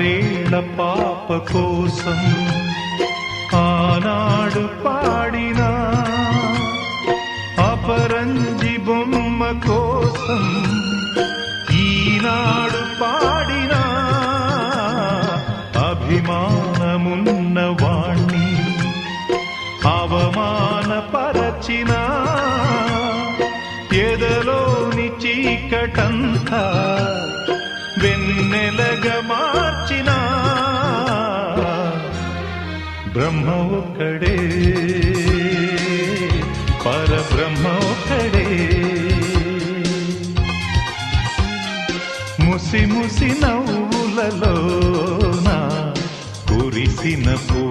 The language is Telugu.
6 పాప కోసం ఆనాడు పాడిన అపరంజి బొమ్మ కోసం ఈనాడు పాడిన అభిమానమున్న వాణ్ణి అవమానపరచిన ఎదలోని చీకటంతా వెన్నెలగా మార్చిన బ్రహ్మ ఒక్కడే, పరబ్రహ్మ ఒక్కడే. ముసి ముసి నవ్వులలోన కురిసిన పూ